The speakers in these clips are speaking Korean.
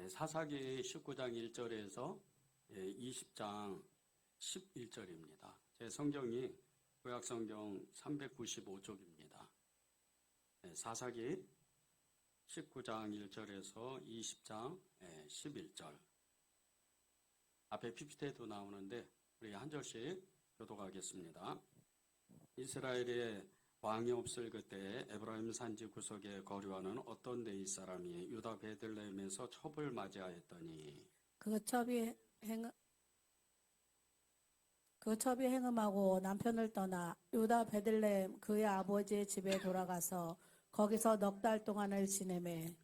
사사기 19장 1절에서 20장 11절입니다. 제 성경이 구약성경 395쪽입니다. 사사기 19장 1절에서 20장 11절. 앞에 PPT에도 나오는데 우리 한 절씩 교독하겠습니다. 이스라엘의 왕이 없을 그때 에브라임 산지 구석에 거류하는 어떤 데이 사람이 유다 베들레헴에서 첩을 맞이하였더니 그 첩이 행음하고 남편을 떠나 유다 베들레헴 그의 아버지의 집에 돌아가서 거기서 넉 달 동안을 지내매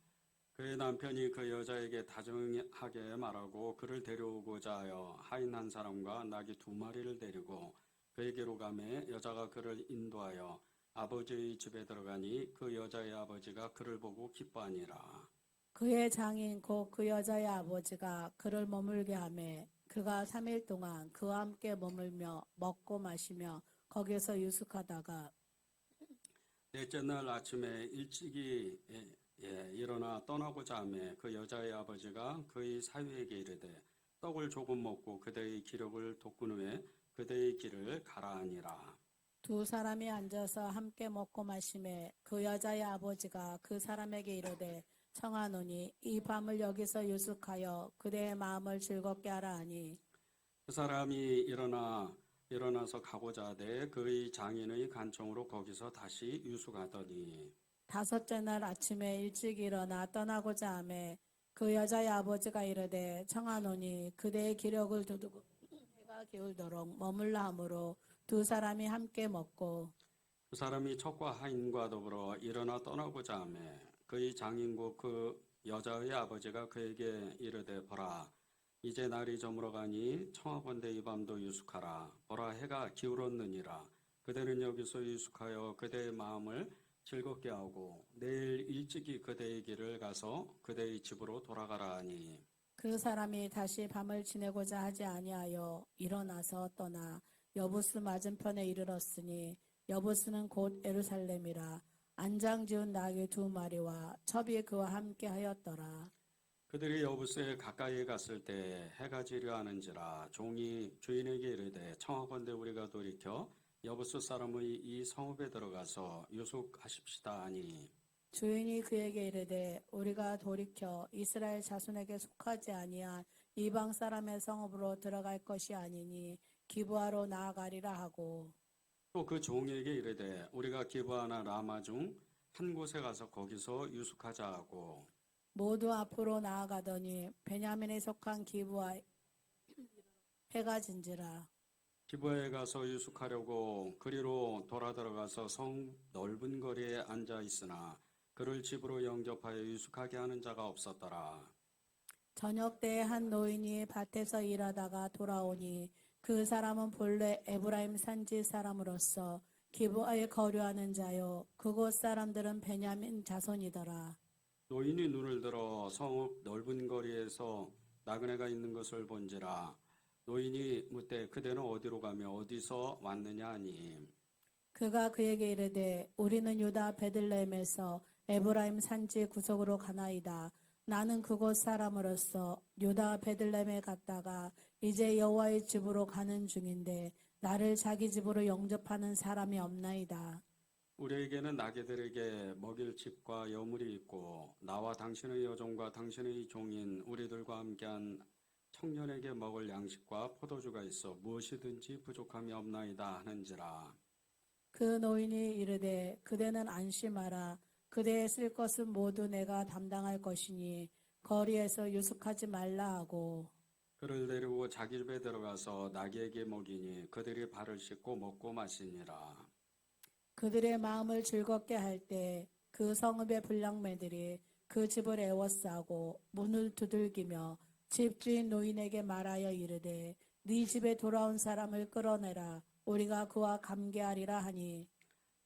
그의 남편이 그 여자에게 다정하게 말하고 그를 데려오고자 하여 하인 한 사람과 나귀 2마리를 데리고 그에게로 가매 여자가 그를 인도하여 아버지의 집에 들어가니 그 여자의 아버지가 그를 보고 기뻐하니라. 그의 장인 곧 그 여자의 아버지가 그를 머물게 하매 그가 3일 동안 그와 함께 머물며 먹고 마시며 거기서 유숙하다가 넷째 날 아침에 일찍이 일어나 떠나고자 하매 그 여자의 아버지가 그의 사위에게 이르되 떡을 조금 먹고 그대의 기력을 돋군 후에 그대의 길을 가라 하니라. 두 사람이 앉아서 함께 먹고 마시매 그 여자의 아버지가 그 사람에게 이르되 청하노니 이 밤을 여기서 유숙하여 그대의 마음을 즐겁게 하라 하니 그 사람이 일어나서 가고자 하되 그의 장인의 간청으로 거기서 다시 유숙하더니 5째 날 아침에 일찍 일어나 떠나고자 하매 그 여자의 아버지가 이르되 청하노니 그대의 기력을 두두고 해가 기울도록 머물라 하므로 두 사람이 함께 먹고 그 사람이 첩과 하인과 더불어 일어나 떠나고자 하매 그의 장인고 그 여자의 아버지가 그에게 이르되 보라 이제 날이 저물어가니 청하건대 이 밤도 유숙하라 보라 해가 기울었느니라 그대는 여기서 유숙하여 그대의 마음을 즐겁게 하고 내일 일찍이 그대의 길을 가서 그대의 집으로 돌아가라 하니 그 사람이 다시 밤을 지내고자 하지 아니하여 일어나서 떠나 여부스 맞은편에 이르렀으니 여부스는 곧 예루살렘이라 안장 지은 나귀 2마리와 첩이 그와 함께 하였더라. 그들이 여부스에 가까이 갔을 때 해가 지려 하는지라 종이 주인에게 이르되 청하건대 우리가 돌이켜 여부스 사람의 이 성읍에 들어가서 유숙하십시다 하니 주인이 그에게 이르되 우리가 돌이켜 이스라엘 자손에게 속하지 아니한 이방 사람의 성읍으로 들어갈 것이 아니니 기브아로 나아가리라 하고 또 그 종에게 이르되 우리가 기브아나 라마 중 한 곳에 가서 거기서 유숙하자 하고 모두 앞으로 나아가더니 베냐민에 속한 기브아 해가 진지라. 기브아에 가서 유숙하려고 그리로 돌아 들어가서 성 넓은 거리에 앉아 있으나 그를 집으로 영접하여 유숙하게 하는 자가 없었더라. 저녁 때에 한 노인이 밭에서 일하다가 돌아오니 그 사람은 본래 에브라임 산지 사람으로서 기브아에 거류하는 자요 그곳 사람들은 베냐민 자손이더라. 노인이 눈을 들어 성읍 넓은 거리에서 나그네가 있는 것을 본지라 노인이 묻되 그대는 어디로 가며 어디서 왔느냐 하니 그가 그에게 이르되 우리는 유다 베들레헴에서 에브라임 산지 구석으로 가나이다. 나는 그곳 사람으로서 유다 베들레헴에 갔다가 이제 여호와의 집으로 가는 중인데 나를 자기 집으로 영접하는 사람이 없나이다. 우리에게는 나귀들에게 먹일 집과 여물이 있고 나와 당신의 여종과 당신의 종인 우리들과 함께한 청년에게 먹을 양식과 포도주가 있어 무엇이든지 부족함이 없나이다 하는지라. 그 노인이 이르되 그대는 안심하라. 그대의 쓸 것은 모두 내가 담당할 것이니 거리에서 유숙하지 말라 하고 그를 데리고 자기 집에 들어가서 나귀에게 먹이니 그들이 발을 씻고 먹고 마시니라. 그들의 마음을 즐겁게 할 때 그 성읍의 불량매들이 그 집을 애워싸고 문을 두들기며 집주인 노인에게 말하여 이르되 네 집에 돌아온 사람을 끌어내라 우리가 그와 감개하리라 하니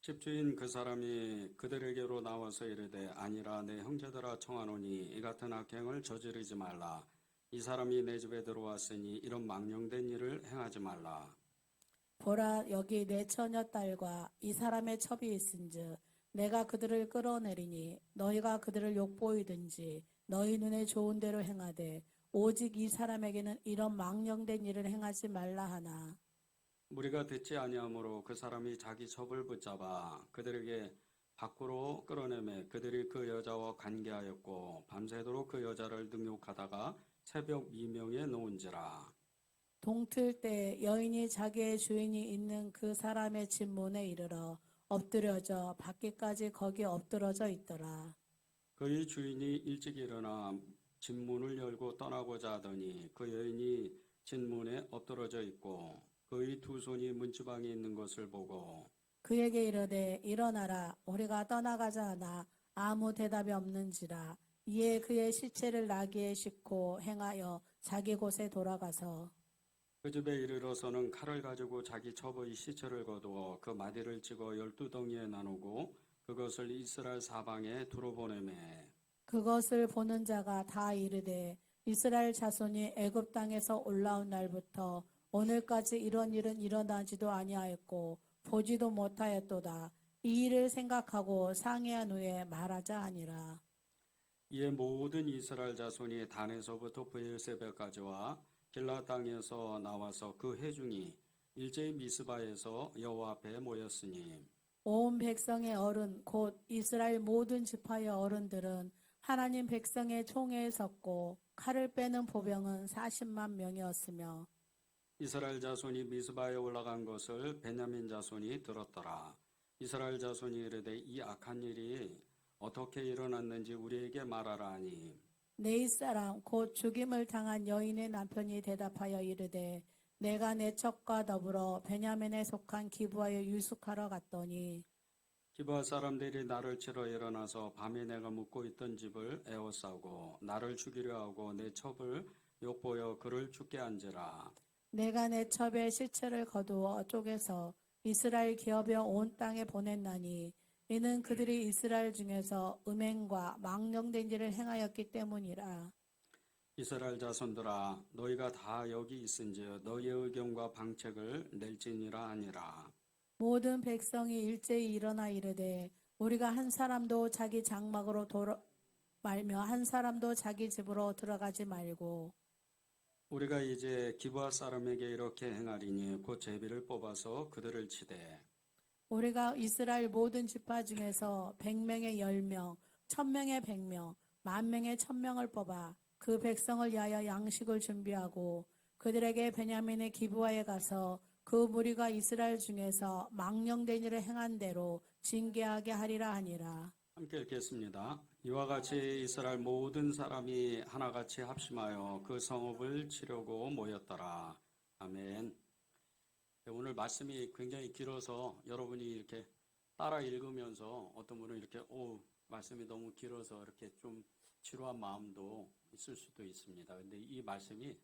집주인 그 사람이 그들에게로 나와서 이르되 아니라 내 형제들아 청하노니 이 같은 악행을 저지르지 말라. 이 사람이 내 집에 들어왔으니 이런 망령된 일을 행하지 말라. 보라 여기 내 처녀 딸과 이 사람의 첩이 있은즉 내가 그들을 끌어내리니 너희가 그들을 욕보이든지 너희 눈에 좋은 대로 행하되 오직 이 사람에게는 이런 망령된 일을 행하지 말라 하나. 무리가 듣지 아니하므로 그 사람이 자기 첩을 붙잡아 그들에게 밖으로 끌어내매 그들이 그 여자와 관계하였고 밤새도록 그 여자를 능욕하다가 새벽 미명에 놓은지라. 동틀 때 여인이 자기의 주인이 있는 그 사람의 집 문에 이르러 엎드려져 밖에까지 거기 엎드러져 있더라. 그의 주인이 일찍 일어나 집문을 열고 떠나고자 하더니 그 여인이 집문에 엎드러져 있고 그의 두 손이 문지방에 있는 것을 보고 그에게 이르되 일어나라 우리가 떠나가자 하나 아무 대답이 없는지라. 이에 그의 시체를 나귀에 싣고 행하여 자기 곳에 돌아가서 그 집에 이르러서는 칼을 가지고 자기 첩의 시체를 거두어 그 마디를 찍어 12덩이에 나누고 그것을 이스라엘 사방에 두루 보내매. 그것을 보는 자가 다 이르되 이스라엘 자손이 애굽 땅에서 올라온 날부터 오늘까지 이런 일은 일어나지도 아니하였고 보지도 못하였도다. 이 일을 생각하고 상의한 후에 말하자 하니라. 이에 모든 이스라엘 자손이 단에서부터 브엘세바까지와 길라 땅에서 나와서 그 회중이 일제히 미스바에서 여호와 앞에 모였으니 온 백성의 어른 곧 이스라엘 모든 지파의 어른들은 하나님 백성의 총회에 섰고 칼을 빼는 보병은 40만 명이었으며 이스라엘 자손이 미스바에 올라간 것을 베냐민 자손이 들었더라. 이스라엘 자손이 이르되 이 악한 일이 어떻게 일어났는지 우리에게 말하라 하니 네 사람 곧 죽임을 당한 여인의 남편이 대답하여 이르되 내가 내 첩과 더불어 베냐민에 속한 기브아에 유숙하러 갔더니 기브아 사람들이 나를 치러 일어나서 밤에 내가 묵고 있던 집을 에워싸고 나를 죽이려 하고 내 첩을 욕보여 그를 죽게 한지라. 내가 내 첩의 시체를 거두어 쪼개서 이스라엘 기업여 온 땅에 보냈나니 이는 그들이 이스라엘 중에서 음행과 망령된 일을 행하였기 때문이라. 이스라엘 자손들아 너희가 다 여기 있은즉 너희의 의견과 방책을 낼지니라 하니라. 모든 백성이 일제히 일어나 이르되 우리가 한 사람도 자기 장막으로 말며 한 사람도 자기 집으로 들어가지 말고 우리가 이제 기브아 사람에게 이렇게 행하리니 곧 제비를 뽑아서 그들을 치되 우리가 이스라엘 모든 지파 중에서 100명의 10명, 1000명의 100명, 10,000명의 1000명을 뽑아 그 백성을 위하여 양식을 준비하고 그들에게 베냐민의 기브아에 가서 그 무리가 이스라엘 중에서 망령된 일을 행한 대로 징계하게 하리라 하니라. 함께 읽겠습니다. 이와 같이 이스라엘 모든 사람이 하나같이 합심하여 그 성읍을 치려고 모였더라. 아멘. 오늘 말씀이 굉장히 길어서 여러분이 이렇게 따라 읽으면서 어떤 분은 이렇게 말씀이 너무 길어서 이렇게 좀 지루한 마음도 있을 수도 있습니다. 근데 이 말씀이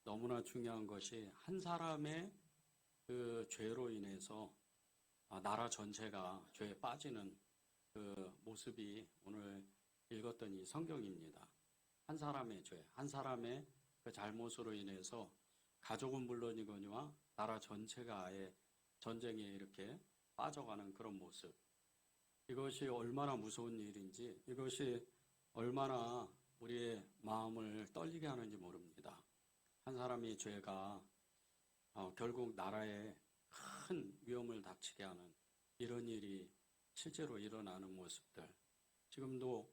너무나 중요한 것이 한 사람의 그 죄로 인해서 나라 전체가 죄에 빠지는 그 모습이 오늘 읽었던 이 성경입니다. 한 사람의 죄, 한 사람의 그 잘못으로 인해서 가족은 물론이거니와 나라 전체가 아예 전쟁에 이렇게 빠져가는 그런 모습. 이것이 얼마나 무서운 일인지, 이것이 얼마나 우리의 마음을 떨리게 하는지 모릅니다. 한 사람의 죄가 결국 나라에 큰 위험을 닥치게 하는 이런 일이 실제로 일어나는 모습들. 지금도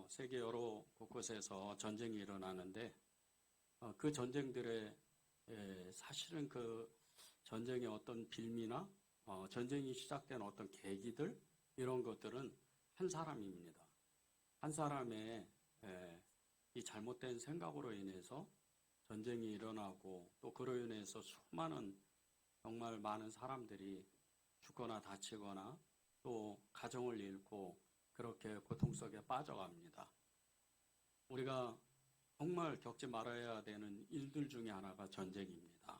세계 여러 곳곳에서 전쟁이 일어나는데 그 전쟁들의 사실은 그 전쟁의 어떤 빌미나 전쟁이 시작된 어떤 계기들 이런 것들은 한 사람입니다. 한 사람의 이 잘못된 생각으로 인해서 전쟁이 일어나고 또 그로 인해서 수많은 정말 많은 사람들이 죽거나 다치거나 또 가정을 잃고 그렇게 고통 속에 빠져갑니다. 우리가 정말 겪지 말아야 되는 일들 중에 하나가 전쟁입니다.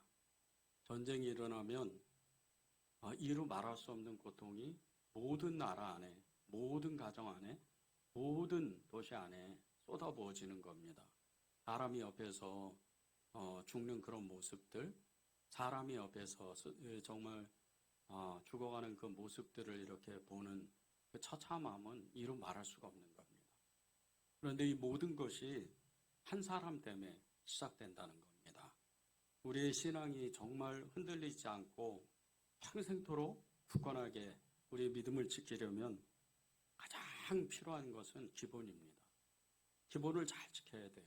전쟁이 일어나면 이루 말할 수 없는 고통이 모든 나라 안에, 모든 가정 안에, 모든 도시 안에 쏟아부어지는 겁니다. 사람이 옆에서 죽는 그런 모습들, 사람이 옆에서 정말 죽어가는 그 모습들을 이렇게 보는 그 처참함은 이루 말할 수가 없는 겁니다. 그런데 이 모든 것이 한 사람 때문에 시작된다는 겁니다. 우리의 신앙이 정말 흔들리지 않고 평생토록 굳건하게 우리의 믿음을 지키려면 가장 필요한 것은 기본입니다. 기본을 잘 지켜야 돼요.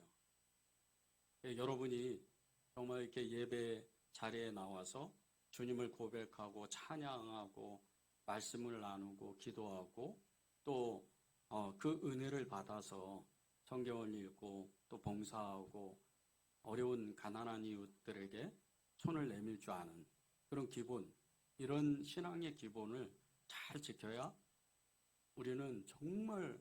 여러분이 정말 이렇게 예배 자리에 나와서 주님을 고백하고 찬양하고 말씀을 나누고 기도하고 또 그 은혜를 받아서 성경을 읽고 또 봉사하고 어려운 가난한 이웃들에게 손을 내밀 줄 아는 그런 기본, 이런 신앙의 기본을 잘 지켜야 우리는 정말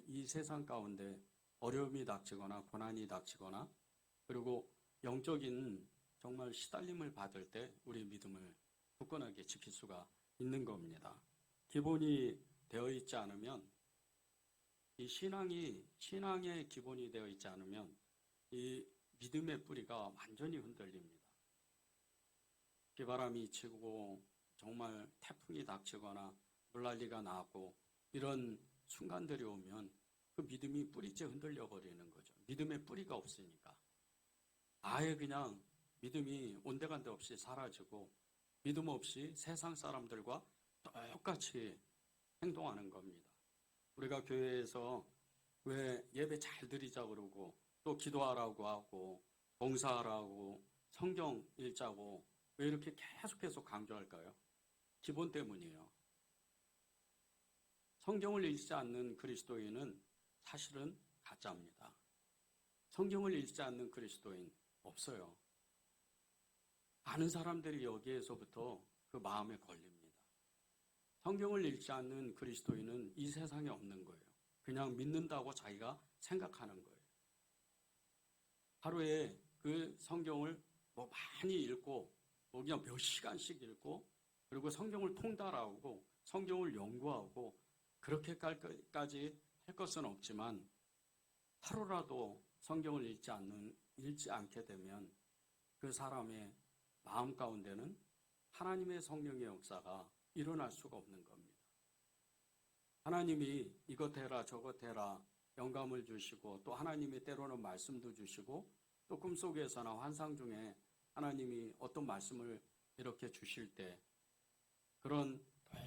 이 세상 가운데 어려움이 닥치거나 고난이 닥치거나 그리고 영적인 정말 시달림을 받을 때 우리 믿음을 굳건하게 지킬 수가 있는 겁니다. 기본이 되어 있지 않으면 이 신앙의 기본이 되어 있지 않으면 이 믿음의 뿌리가 완전히 흔들립니다. 비바람이 치고 정말 태풍이 닥치거나 물난리가 나고 이런 순간들이 오면 그 믿음이 뿌리째 흔들려 버리는 거죠. 믿음의 뿌리가 없으니까. 아예 그냥 믿음이 온데간데 없이 사라지고 믿음 없이 세상 사람들과 똑같이 행동하는 겁니다. 우리가 교회에서 왜 예배 잘 드리자 그러고 또 기도하라고 하고 봉사하라고 성경 읽자고 왜 이렇게 계속 강조할까요? 기본 때문이에요. 성경을 읽지 않는 그리스도인은 사실은 가짜입니다. 성경을 읽지 않는 그리스도인 없어요. 많은 사람들이 여기에서부터 그 마음에 걸립니다. 성경을 읽지 않는 그리스도인은 이 세상에 없는 거예요. 그냥 믿는다고 자기가 생각하는 거예요. 하루에 그 성경을 많이 읽고 그냥 몇 시간씩 읽고 그리고 성경을 통달하고 성경을 연구하고 그렇게까지 할 것은 없지만 하루라도 성경을 읽지 않게 되면 그 사람의 마음 가운데는 하나님의 성령의 역사가 일어날 수가 없는 겁니다. 하나님이 이것 해라 저것 해라 영감을 주시고 또 하나님이 때로는 말씀도 주시고 또 꿈속에서나 환상 중에 하나님이 어떤 말씀을 이렇게 주실 때 그런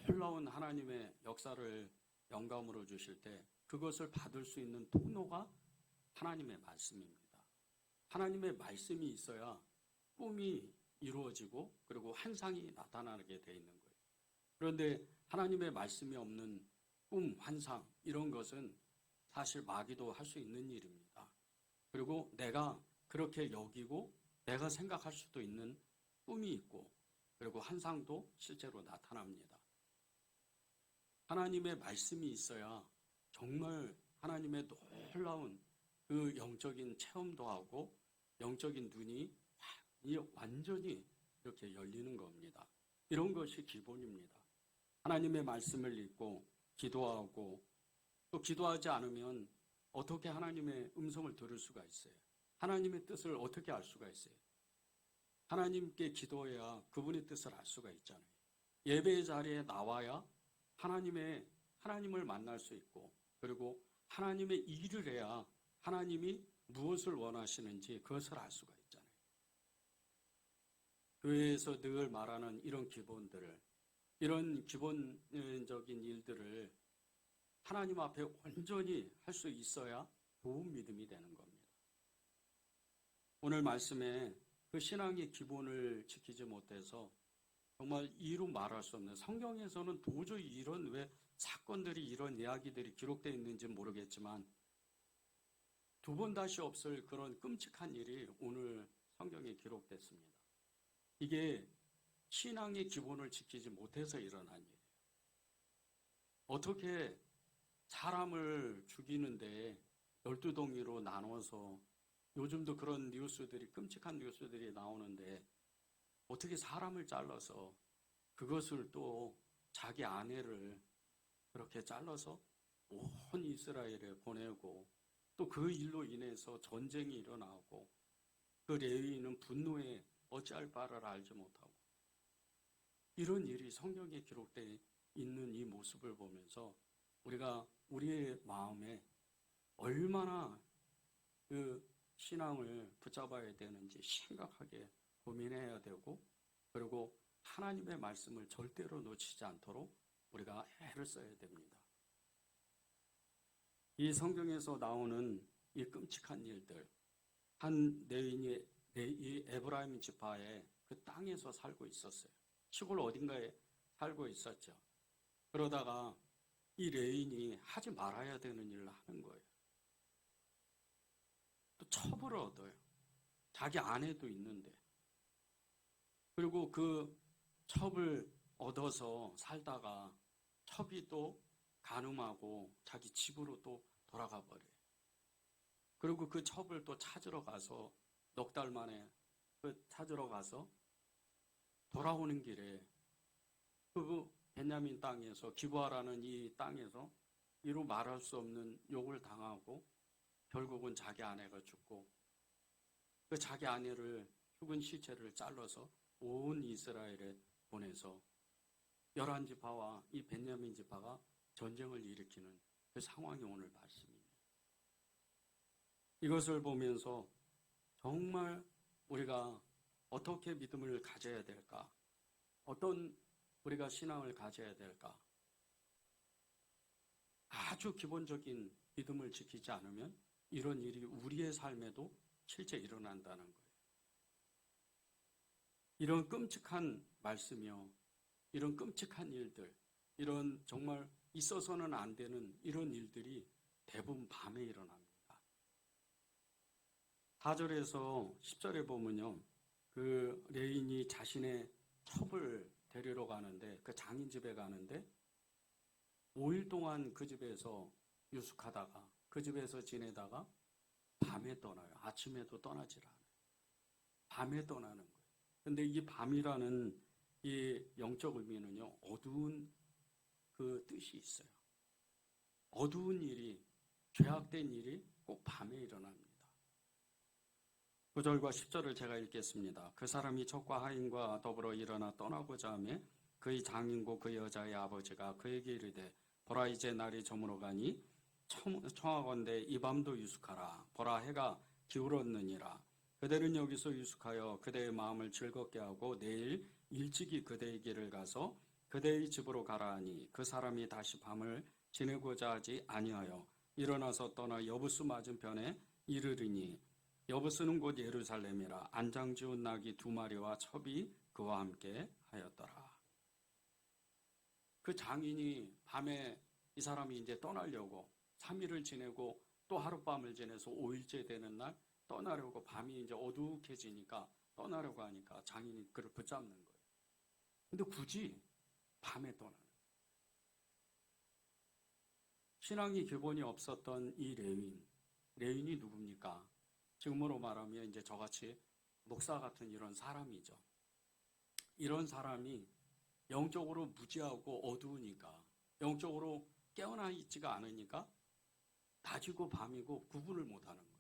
놀라운 하나님의 역사를 영감으로 주실 때 그것을 받을 수 있는 통로가 하나님의 말씀입니다. 하나님의 말씀이 있어야 꿈이 이루어지고 그리고 환상이 나타나게 돼 있는 거예요. 그런데 하나님의 말씀이 없는 꿈, 환상 이런 것은 사실 마귀도 할 수 있는 일입니다. 그리고 내가 그렇게 여기고 내가 생각할 수도 있는 꿈이 있고 그리고 환상도 실제로 나타납니다. 하나님의 말씀이 있어야 정말 하나님의 놀라운 그 영적인 체험도 하고 영적인 눈이 완전히 이렇게 열리는 겁니다. 이런 것이 기본입니다. 하나님의 말씀을 읽고 기도하고 또 기도하지 않으면 어떻게 하나님의 음성을 들을 수가 있어요? 하나님의 뜻을 어떻게 알 수가 있어요? 하나님께 기도해야 그분의 뜻을 알 수가 있잖아요. 예배의 자리에 나와야 하나님을 만날 수 있고 그리고 하나님의 일을 해야 하나님이 무엇을 원하시는지 그것을 알 수가 있잖아요. 교회에서 늘 말하는 이런 기본들을 이런 기본적인 일들을 하나님 앞에 온전히 할 수 있어야 좋은 믿음이 되는 겁니다. 오늘 말씀에 그 신앙의 기본을 지키지 못해서 정말 이루 말할 수 없는 성경에서는 도저히 이런 왜 사건들이 이런 이야기들이 기록되어 있는지 모르겠지만 두 번 다시 없을 그런 끔찍한 일이 오늘 성경에 기록됐습니다. 이게 신앙의 기본을 지키지 못해서 일어난 일이에요. 어떻게 사람을 죽이는데 12덩이로 나눠서 요즘도 그런 뉴스들이 끔찍한 뉴스들이 나오는데 어떻게 사람을 잘라서 그것을 또 자기 아내를 그렇게 잘라서 온 이스라엘에 보내고 또 그 일로 인해서 전쟁이 일어나고 그 레위인은 분노에 어찌할 바를 알지 못하고 이런 일이 성경에 기록되어 있는 이 모습을 보면서 우리가 우리의 마음에 얼마나 그 신앙을 붙잡아야 되는지 심각하게 고민해야 되고, 그리고 하나님의 말씀을 절대로 놓치지 않도록 우리가 애를 써야 됩니다. 이 성경에서 나오는 이 끔찍한 일들, 한 레인이 이 에브라임 지파의 그 땅에서 살고 있었어요. 시골 어딘가에 살고 있었죠. 그러다가 이 레인이 하지 말아야 되는 일을 하는 거예요. 또 첩을 얻어요. 자기 아내도 있는데. 그리고 그 첩을 얻어서 살다가 첩이 또 간음하고 자기 집으로 또 돌아가 버려요. 그리고 그 첩을 또 찾으러 가서 넉 달 만에 찾으러 가서 돌아오는 길에 그 베냐민 땅에서 기부하라는 이 땅에서 이루 말할 수 없는 욕을 당하고 결국은 자기 아내가 죽고 그 자기 아내를 죽은 시체를 잘라서 온 이스라엘에 보내서 11지파와 이 베냐민 지파가 전쟁을 일으키는 그 상황이 오늘 말씀입니다. 이것을 보면서 정말 우리가 어떻게 믿음을 가져야 될까? 어떤 우리가 신앙을 가져야 될까? 아주 기본적인 믿음을 지키지 않으면 이런 일이 우리의 삶에도 실제 일어난다는 거예요. 이런 끔찍한 말씀이요. 이런 끔찍한 일들, 이런 정말 있어서는 안 되는 이런 일들이 대부분 밤에 일어납니다. 4절에서 10절에 보면요. 그 레인이 자신의 첩을 데리러 가는데 그 장인 집에 가는데 5일 동안 그 집에서 유숙하다가 그 집에서 지내다가 밤에 떠나요. 아침에도 떠나질 않아요. 밤에 떠나는 거예요. 근데 이 밤이라는 이 영적 의미는요. 어두운 그 뜻이 있어요. 어두운 일이, 죄악된 일이 꼭 밤에 일어납니다. 9절과 10절을 제가 읽겠습니다. 그 사람이 첩과 하인과 더불어 일어나 떠나고자 하매 그의 장인고 그 여자의 아버지가 그에게 이르되 보라 이제 날이 저물어 가니 청하건대 이 밤도 유숙하라. 보라 해가 기울었느니라. 그대는 여기서 유숙하여 그대의 마음을 즐겁게 하고 내일 일찍이 그대의 길을 가서 그대의 집으로 가라 하니 그 사람이 다시 밤을 지내고자 하지 아니하여 일어나서 떠나 여부스 맞은편에 이르리니 여부스는 곧 예루살렘이라. 안장지운 낙이 2마리와 첩이 그와 함께 하였더라. 그 장인이 밤에 이 사람이 이제 떠나려고 3일을 지내고 또 하룻밤을 지내서 5일째 되는 날 떠나려고 밤이 이제 어둑해지니까 떠나려고 하니까 장인이 그를 붙잡는 거예요. 근데 굳이 밤에 떠나는 거예요. 신앙이 기본이 없었던 이 레윈이 누굽니까? 지금으로 말하면 이제 저같이 목사 같은 이런 사람이죠. 이런 사람이 영적으로 무지하고 어두우니까, 영적으로 깨어나 있지가 않으니까 낮이고 밤이고 구분을 못하는 거예요.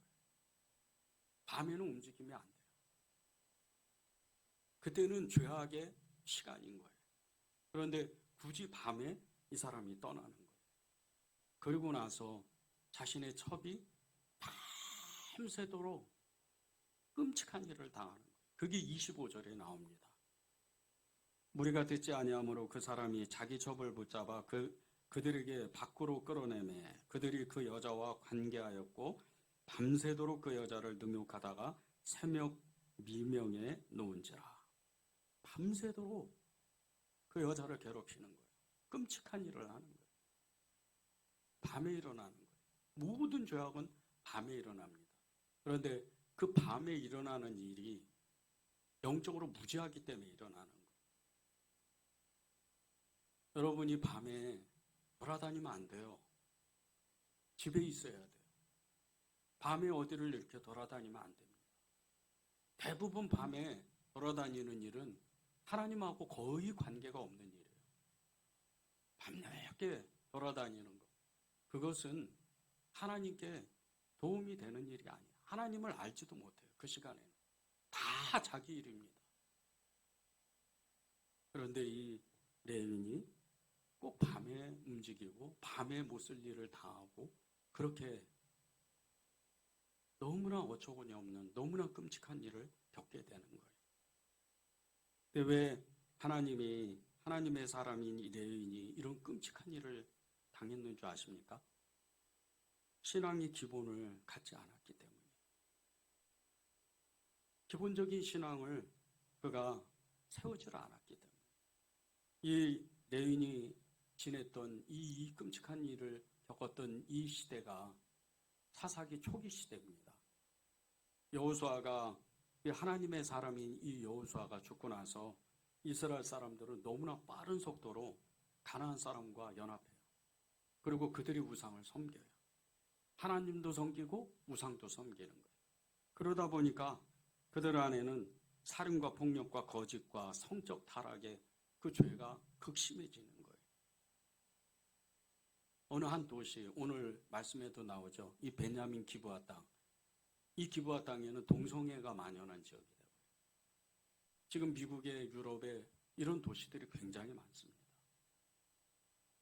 밤에는 움직이면 안 돼요. 그때는 죄악의 시간인 거예요. 그런데 굳이 밤에 이 사람이 떠나는 거예요. 그리고 나서 자신의 첩이 밤새도록 끔찍한 일을 당하는 거예요. 그게 25절에 나옵니다. 무리가 듣지 아니하므로 그 사람이 자기 첩을 붙잡아 그들에게 밖으로 끌어내매 그들이 그 여자와 관계하였고 밤새도록 그 여자를 능욕하다가 새벽 미명에 놓은지라. 밤새도록 그 여자를 괴롭히는 거예요. 끔찍한 일을 하는 거예요. 밤에 일어나는 거예요. 모든 죄악은 밤에 일어납니다. 그런데 그 밤에 일어나는 일이 영적으로 무지하기 때문에 일어나는 거예요. 여러분이 밤에 돌아다니면 안 돼요. 집에 있어야 돼요. 밤에 어디를 이렇게 돌아다니면 안 됩니다. 대부분 밤에 돌아다니는 일은 하나님하고 거의 관계가 없는 일이에요. 밤늦게 돌아다니는 것. 그것은 하나님께 도움이 되는 일이 아니에요. 하나님을 알지도 못해요. 그 시간에는. 다 자기 일입니다. 그런데 이 레윈이 꼭 밤에 움직이고 밤에 못 쓸 일을 당하고 그렇게 너무나 어처구니 없는 너무나 끔찍한 일을 겪게 되는 거예요. 근데 왜 하나님의 사람인 이 레위인이 이런 끔찍한 일을 당했는 줄 아십니까? 신앙의 기본을 갖지 않았기 때문에. 기본적인 신앙을 그가 세우지 않았기 때문에. 이 레위인이 지냈던 이 끔찍한 일을 겪었던 이 시대가 사사기 초기 시대입니다. 여호수아가 하나님의 사람인 이 여호수아가 죽고 나서 이스라엘 사람들은 너무나 빠른 속도로 가나안 사람과 연합해요. 그리고 그들이 우상을 섬겨요. 하나님도 섬기고 우상도 섬기는 거예요. 그러다 보니까 그들 안에는 살인과 폭력과 거짓과 성적 타락의 그 죄가 극심해지는 거예요. 어느 한 도시, 오늘 말씀에도 나오죠. 이 베냐민 기브아 땅. 이 기브아 땅에는 동성애가 만연한 지역이 되고요. 지금 미국의 유럽에 이런 도시들이 굉장히 많습니다.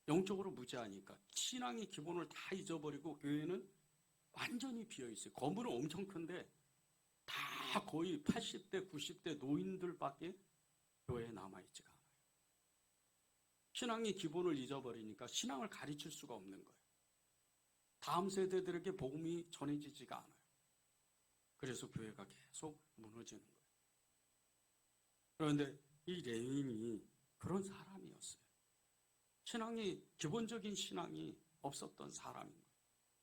영적으로 무지하니까 신앙의 기본을 다 잊어버리고 교회는 완전히 비어있어요. 건물은 엄청 큰데 다 거의 80대, 90대 노인들밖에 교회에 남아있지가 않아요. 신앙의 기본을 잊어버리니까 신앙을 가르칠 수가 없는 거예요. 다음 세대들에게 복음이 전해지지가 않아요. 그래서 교회가 계속 무너지는 거예요. 그런데 이 레위인이 그런 사람이었어요. 기본적인 신앙이 없었던 사람인 거예요.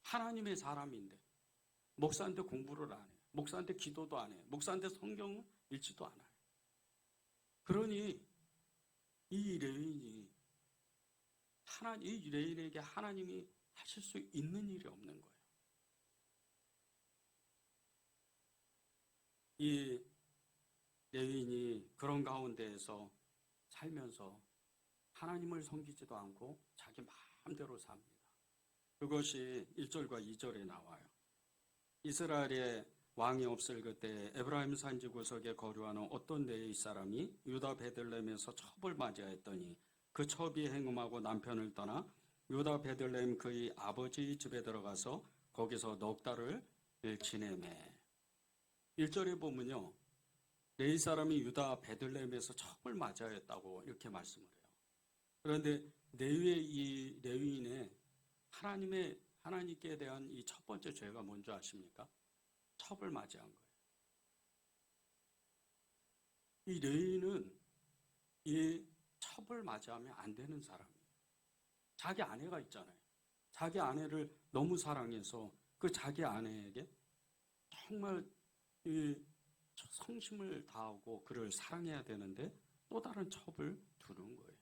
하나님의 사람인데, 목사인데 공부를 안 해요. 목사인데 기도도 안 해요. 목사인데 성경 읽지도 않아요. 그러니 이 레위인에게 하나님이 하실 수 있는 일이 없는 거예요. 이 레위인이 그런 가운데에서 살면서 하나님을 섬기지도 않고 자기 마음대로 삽니다. 그것이 1절과 2절에 나와요. 이스라엘에 왕이 없을 그때 에브라임 산지 구석에 거류하는 어떤 레위 사람이 유다 베들레헴에서 첩을 맞이하였더니 그 첩이 행음하고 남편을 떠나 유다 베들레헴 그의 아버지 집에 들어가서 거기서 넉 달을 지내매. 1절에 보면요. 레위 사람이 유다 베들레헴에서 첩을 맞이하였다고 이렇게 말씀을 해요. 그런데 이 레위인의 하나님께 대한 이 첫 번째 죄가 뭔지 아십니까? 첩을 맞이한 거예요. 이 레위인은 이 첩을 맞이하면 안 되는 사람이에요. 자기 아내가 있잖아요. 자기 아내를 너무 사랑해서 그 자기 아내에게 정말 이 성심을 다하고 그를 사랑해야 되는데 또 다른 첩을 두는 거예요.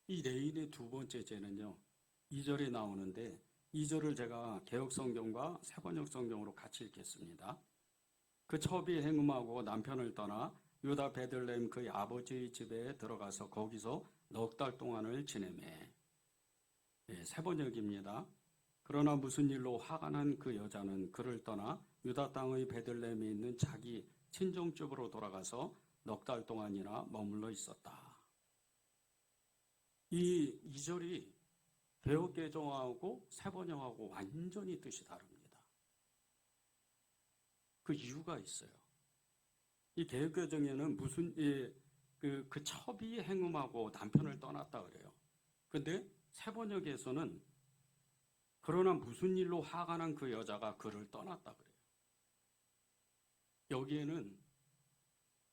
이 레위인의 두 번째 죄는요. 2절에 나오는데 2절을 제가 개역성경과 새번역성경으로 같이 읽겠습니다. 그 첩이 행음하고 남편을 떠나 유다 베들레헴 그의 아버지의 집에 들어가서 거기서 넉 달 동안을 지내매. 새번역입니다. 그러나 무슨 일로 화가 난 그 여자는 그를 떠나 유다 땅의 베들레헴에 있는 자기 친정집으로 돌아가서 넉 달 동안이나 머물러 있었다. 이 2절이 개역개정하고 새번역하고 완전히 뜻이 다릅니다. 그 이유가 있어요. 이 개역개정에는 그 첩이 행음하고 남편을 떠났다 그래요. 근데 새번역에서는 그러나 무슨 일로 화가 난 그 여자가 그를 떠났다 그래요. 여기에는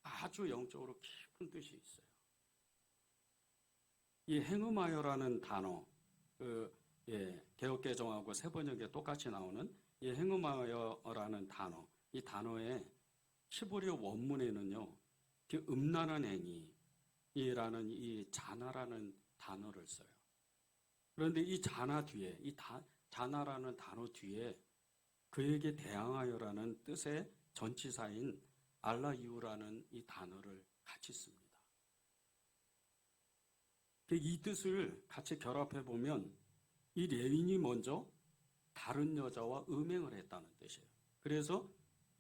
아주 영적으로 깊은 뜻이 있어요. 이 행음하여라는 단어, 개역개정하고 새번역에 똑같이 나오는 이 행음하여라는 단어, 이 단어의 히브리어 원문에는요, 음란한 행위라는 이 자나라는 단어를 써요. 그런데 이 자나 뒤에, 자나라는 단어 뒤에 그에게 대항하여라는 뜻의 전치사인 알라이우라는 이 단어를 같이 씁니다. 이 뜻을 같이 결합해 보면 이 레위인이 먼저 다른 여자와 음행을 했다는 뜻이에요. 그래서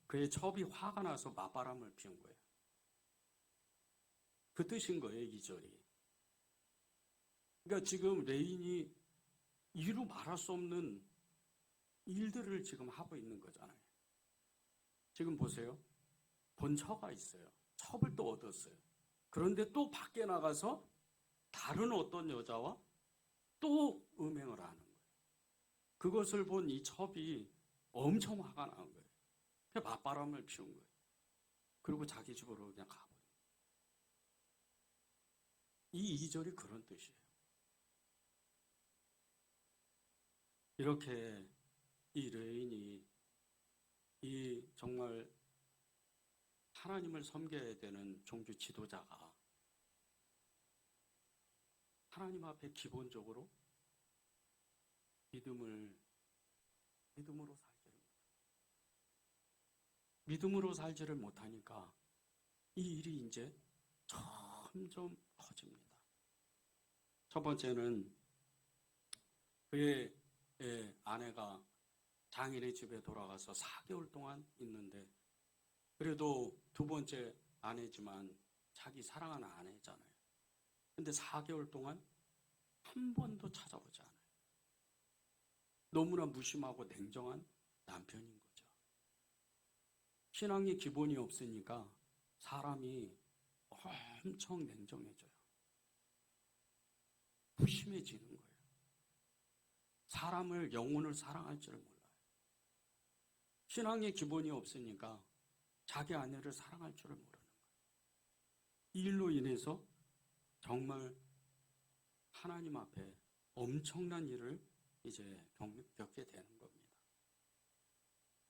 그의 첩이 화가 나서 맞바람을 피운 거예요. 그 뜻인 거예요, 2절이. 그러니까 지금 레위인이 이루 말할 수 없는 일들을 지금 하고 있는 거잖아요. 지금 보세요. 본처가 있어요. 첩을 또 얻었어요. 그런데 또 밖에 나가서 다른 어떤 여자와 또 음행을 하는 거예요. 그것을 본 이 첩이 엄청 화가 난 거예요. 그냥 맞바람을 피운 거예요. 그리고 자기 집으로 그냥 가버려요. 이 2절이 그런 뜻이에요. 이렇게 이 레인이 이 정말 하나님을 섬겨야 되는 종교 지도자가 하나님 앞에 기본적으로 믿음으로 살지를 못하니까 이 일이 이제 점점 커집니다. 첫 번째는 그의 아내가 장인의 집에 돌아가서 4개월 동안 있는데, 그래도 두 번째 아내지만 자기 사랑하는 아내잖아요. 근데 4개월 동안 한 번도 찾아오지 않아요. 너무나 무심하고 냉정한 남편인 거죠. 신앙의 기본이 없으니까 사람이 엄청 냉정해져요. 무심해지는 거예요. 사람을, 영혼을 사랑할 줄 몰라요. 신앙의 기본이 없으니까 자기 아내를 사랑할 줄을 모르는 거예요. 이 일로 인해서 정말 하나님 앞에 엄청난 일을 이제 겪게 되는 겁니다.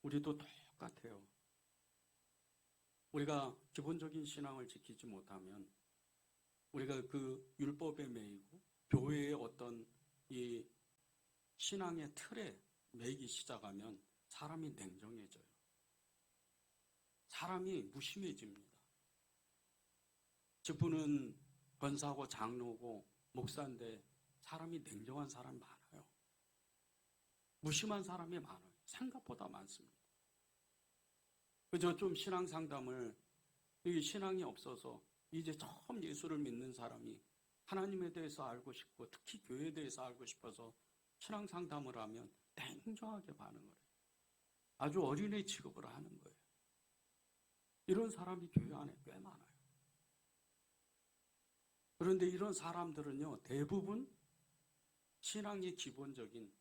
우리도 똑같아요. 우리가 기본적인 신앙을 지키지 못하면 우리가 그 율법에 매이고 교회의 어떤 이 신앙의 틀에 매이기 시작하면 사람이 냉정해져요. 사람이 무심해집니다. 직분은 권사고 장로고 목사인데 사람이 냉정한 사람이 많아요. 무심한 사람이 많아요. 생각보다 많습니다. 그저 좀 신앙 상담을, 이 신앙이 없어서 이제 처음 예수를 믿는 사람이 하나님에 대해서 알고 싶고 특히 교회에 대해서 알고 싶어서 신앙 상담을 하면 냉정하게 반응을 해요. 아주 어린애 취급을 하는 거예요. 이런 사람이 교회 안에 꽤 많아요. 그런데 이런 사람들은요, 대부분 신앙의 기본적인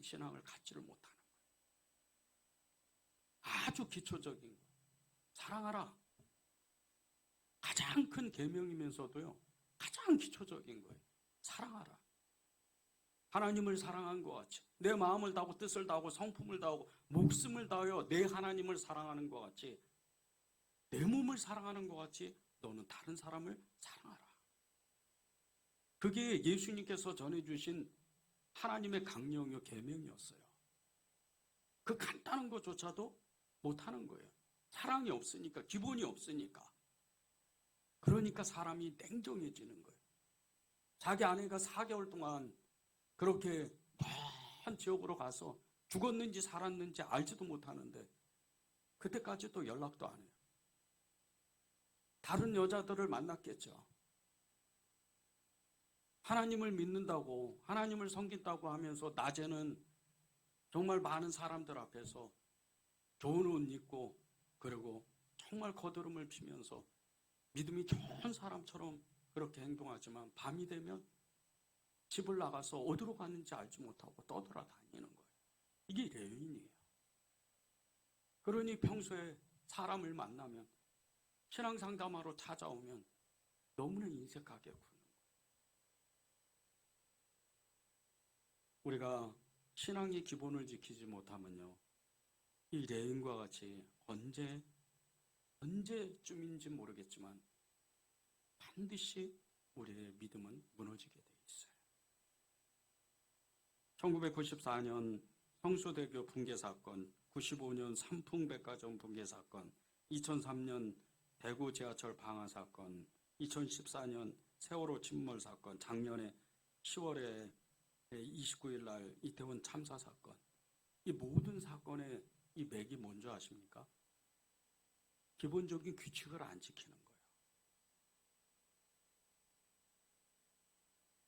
신앙을 갖지를 못하는 거예요. 아주 기초적인 거. 사랑하라. 가장 큰 계명이면서도요, 가장 기초적인 거예요. 사랑하라. 하나님을 사랑한 것 같이, 내 마음을 다하고 뜻을 다하고 성품을 다하고 목숨을 다하여 내 하나님을 사랑하는 것 같이, 내 몸을 사랑하는 것 같이 너는 다른 사람을 사랑하라. 그게 예수님께서 전해주신 하나님의 강령이요 계명이었어요. 그 간단한 것조차도 못하는 거예요. 사랑이 없으니까, 기본이 없으니까. 그러니까 사람이 냉정해지는 거예요. 자기 아내가 4개월 동안 그렇게 먼 지역으로 가서 죽었는지 살았는지 알지도 못하는데 그때까지도 연락도 안 해요. 다른 여자들을 만났겠죠. 하나님을 믿는다고, 하나님을 섬긴다고 하면서 낮에는 정말 많은 사람들 앞에서 좋은 옷 입고, 그리고 정말 거드름을 피면서 믿음이 좋은 사람처럼 그렇게 행동하지만 밤이 되면 집을 나가서 어디로 가는지 알지 못하고 떠돌아다니는 거예요. 이게 레위인이에요. 그러니 평소에 사람을 만나면, 신앙 상담하러 찾아오면 너무나 인색하게 구는 거예요. 우리가 신앙의 기본을 지키지 못하면요, 이 레인과 같이 언제쯤인지 모르겠지만 반드시 우리의 믿음은 무너지게 돼 있어요. 1994년 성수대교 붕괴 사건, 95년 삼풍백화점 붕괴 사건, 2003년 대구 지하철 방화 사건, 2014년 세월호 침몰 사건, 작년에 10월에 29일 날 이태원 참사 사건, 이 모든 사건의 이 맥이 뭔지 아십니까? 기본적인 규칙을 안 지키는 거예요.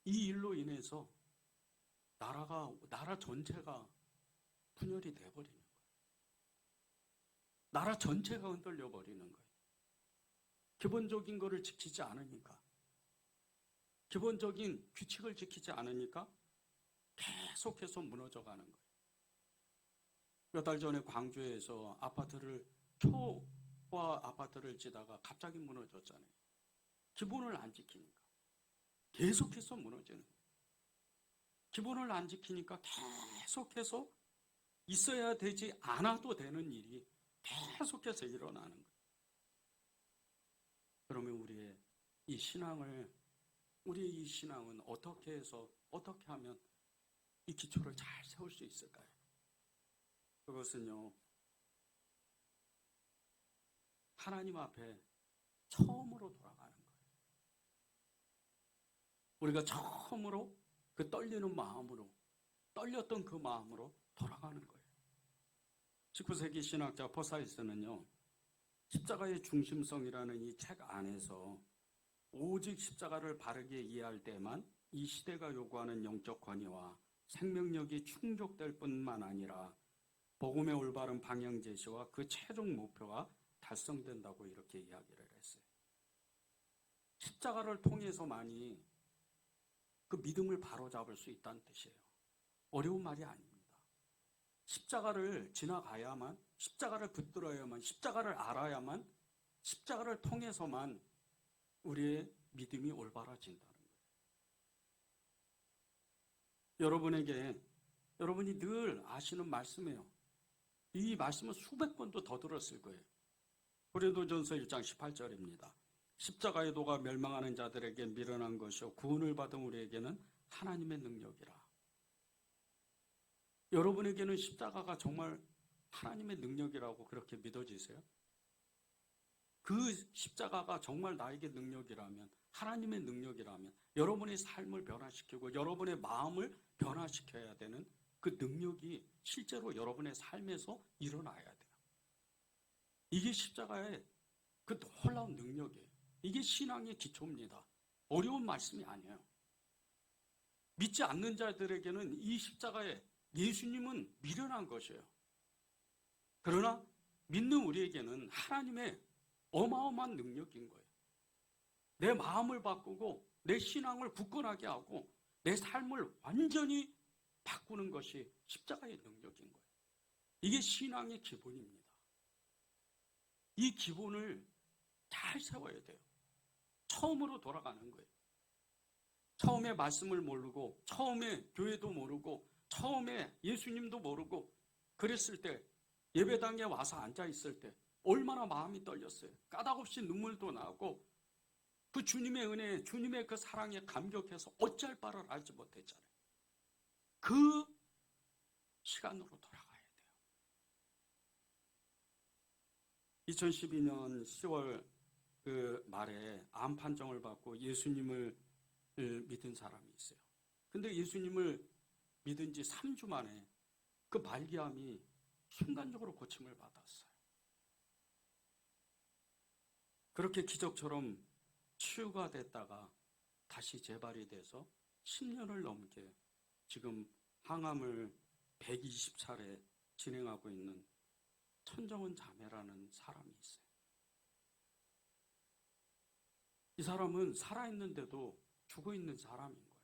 이 일로 인해서 나라 전체가 분열이 돼버리는 거예요. 나라 전체가 흔들려 버리는 거예요. 기본적인 거를 지키지 않으니까, 기본적인 규칙을 지키지 않으니까 계속해서 무너져가는 거예요. 몇 달 전에 광주에서 초호화 아파트를 지다가 갑자기 무너졌잖아요. 기본을 안 지키니까 계속해서 무너지는 거예요. 기본을 안 지키니까 계속해서 있어야 되지 않아도 되는 일이 계속해서 일어나는 거예요. 그러면 우리의 이 신앙은 어떻게 하면 이 기초를 잘 세울 수 있을까요? 그것은요, 하나님 앞에 처음으로 돌아가는 거예요. 우리가 처음으로 그 떨렸던 그 마음으로 돌아가는 거예요. 19세기 신학자 포사이스는요, 십자가의 중심성이라는 이 책 안에서 오직 십자가를 바르게 이해할 때만 이 시대가 요구하는 영적 권위와 생명력이 충족될 뿐만 아니라 복음의 올바른 방향 제시와 그 최종 목표가 달성된다고 이렇게 이야기를 했어요. 십자가를 통해서만이 그 믿음을 바로잡을 수 있다는 뜻이에요. 어려운 말이 아닙니다. 십자가를 지나가야만, 십자가를 붙들어야만, 십자가를 알아야만, 십자가를 통해서만 우리의 믿음이 올바라진다는 거예요. 여러분이 늘 아시는 말씀이에요. 이 말씀은 수백 번도 더 들었을 거예요. 고린도전서 1장 18절입니다. 십자가의 도가 멸망하는 자들에게 미련한 것이요 구원을 받은 우리에게는 하나님의 능력이라. 여러분에게는 십자가가 정말 하나님의 능력이라고 그렇게 믿어지세요? 그 십자가가 정말 나에게 능력이라면, 하나님의 능력이라면 여러분의 삶을 변화시키고 여러분의 마음을 변화시켜야 되는 그 능력이 실제로 여러분의 삶에서 일어나야 돼요. 이게 십자가의 그 놀라운 능력이에요. 이게 신앙의 기초입니다. 어려운 말씀이 아니에요. 믿지 않는 자들에게는 이 십자가에 예수님은 미련한 것이에요. 그러나 믿는 우리에게는 하나님의 어마어마한 능력인 거예요. 내 마음을 바꾸고 내 신앙을 굳건하게 하고 내 삶을 완전히 바꾸는 것이 십자가의 능력인 거예요. 이게 신앙의 기본입니다. 이 기본을 잘 세워야 돼요. 처음으로 돌아가는 거예요. 처음에 말씀을 모르고, 처음에 교회도 모르고, 처음에 예수님도 모르고 그랬을 때, 예배당에 와서 앉아 있을 때 얼마나 마음이 떨렸어요. 까닭없이 눈물도 나고 그 주님의 은혜, 주님의 그 사랑에 감격해서 어찌할 바를 알지 못했잖아요. 그 시간으로 돌아가야 돼요. 2012년 10월 그 말에 암 판정을 받고 예수님을 믿은 사람이 있어요. 근데 예수님을 믿은 지 3주 만에 그 말기암이 순간적으로 고침을 받았어요. 그렇게 기적처럼 치유가 됐다가 다시 재발이 돼서 10년을 넘게 지금 항암을 120차례 진행하고 있는 천정은 자매라는 사람이 있어요. 이 사람은 살아있는데도 죽어있는 사람인 거예요.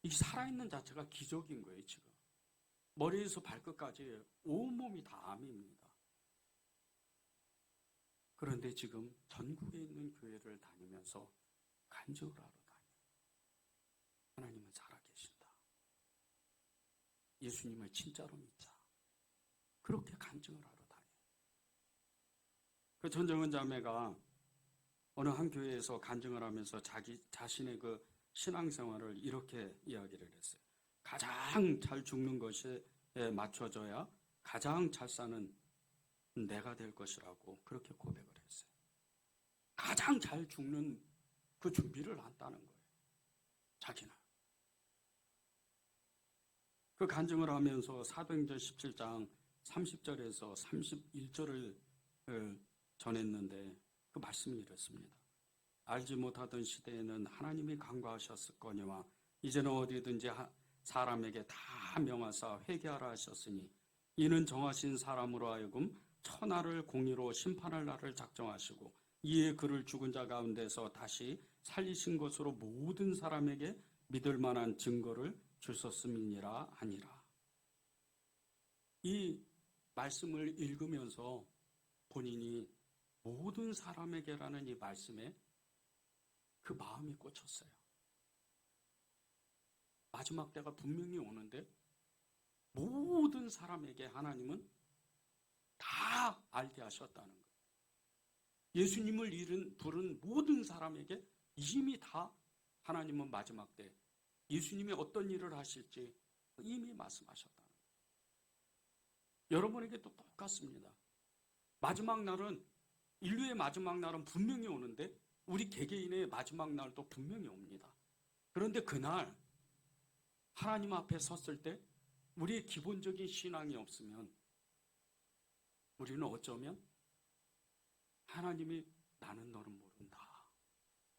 이 살아있는 자체가 기적인 거예요, 지금. 머리에서 발끝까지 온몸이 다 암입니다. 그런데 지금 전국에 있는 교회를 다니면서 간증을 하러 다녀요. 하나님은 살아계신다. 예수님을 진짜로 믿자. 그렇게 간증을 하러 다녀요. 그 전정은 자매가 어느 한 교회에서 간증을 하면서 자신의 그 신앙생활을 이렇게 이야기를 했어요. 가장 잘 죽는 것에 맞춰져야 가장 잘 사는 내가 될 것이라고 그렇게 고백을 했어요. 가장 잘 죽는 그 준비를 한다는 거예요. 자기는. 그 간증을 하면서 사도행전 17장 30절에서 31절을 전했는데 그 말씀이 이렇습니다. 알지 못하던 시대에는 하나님이 간과하셨을거니와 이제는 어디든지 사람에게 다 명하사 회개하라 하셨으니 이는 정하신 사람으로 하여금 천하를 공의로 심판할 날을 작정하시고 이에 그를 죽은 자 가운데서 다시 살리신 것으로 모든 사람에게 믿을 만한 증거를 주셨음이니라 하니라. 이 말씀을 읽으면서 본인이 모든 사람에게라는 이 말씀에 그 마음이 꽂혔어요. 마지막 때가 분명히 오는데 모든 사람에게 하나님은 다 알게 하셨다는 거예요. 예수님을 부른 모든 사람에게 이미 다 하나님은 마지막 때 예수님이 어떤 일을 하실지 이미 말씀하셨다는 거예요. 여러분에게도 똑같습니다. 마지막 날은, 인류의 마지막 날은 분명히 오는데 우리 개개인의 마지막 날도 분명히 옵니다. 그런데 그날 하나님 앞에 섰을 때 우리의 기본적인 신앙이 없으면 우리는 어쩌면 하나님이 나는 너를 모른다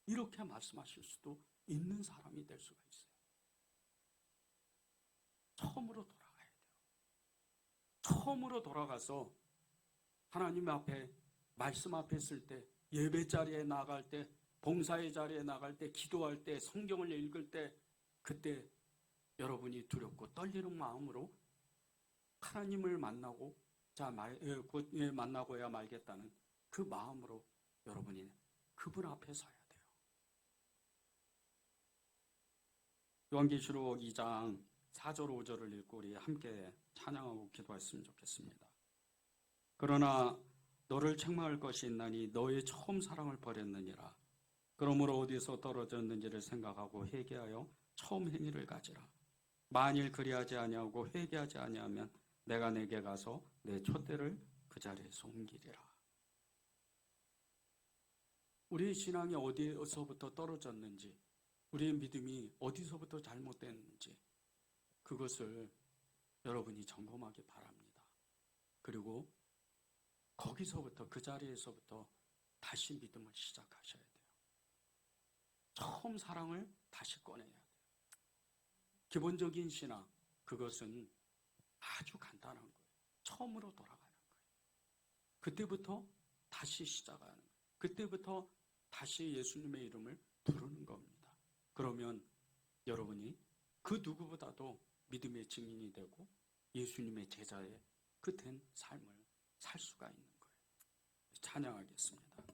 이렇게 말씀하실 수도 있는 사람이 될 수가 있어요. 처음으로 돌아가야 돼요. 처음으로 돌아가서 하나님 앞에 말씀 앞에 있을 때, 예배 자리에 나갈 때, 봉사의 자리에 나갈 때, 기도할 때, 성경을 읽을 때, 그때 여러분이 두렵고 떨리는 마음으로 하나님을 만나고야 말겠다는 그 마음으로 여러분이 그분 앞에 서야 돼요. 요한계시록 2장 4절 5절을 읽고 우리 함께 찬양하고 기도했으면 좋겠습니다. 그러나 너를 책망할 것이 있나니 너의 처음 사랑을 버렸느니라. 그러므로 어디서 떨어졌는지를 생각하고 회개하여 처음 행위를 가지라. 만일 그리하지 아니하고 회개하지 아니하면 내가 내게 가서 내 촛대를 그 자리에서 옮기리라. 우리의 신앙이 어디서부터 떨어졌는지, 우리의 믿음이 어디서부터 잘못됐는지 그것을 여러분이 점검하기 바랍니다. 그리고 거기서부터, 그 자리에서부터 다시 믿음을 시작하셔야 돼요. 처음 사랑을 다시 꺼내야 돼요. 기본적인 신앙, 그것은 아주 간단한 거예요. 처음으로 돌아가는 거예요. 그때부터 다시 시작하는 거예요. 그때부터 다시 예수님의 이름을 부르는 겁니다. 그러면 여러분이 그 누구보다도 믿음의 증인이 되고 예수님의 제자의 그 된 삶을 살 수가 있는 거예요. 찬양하겠습니다.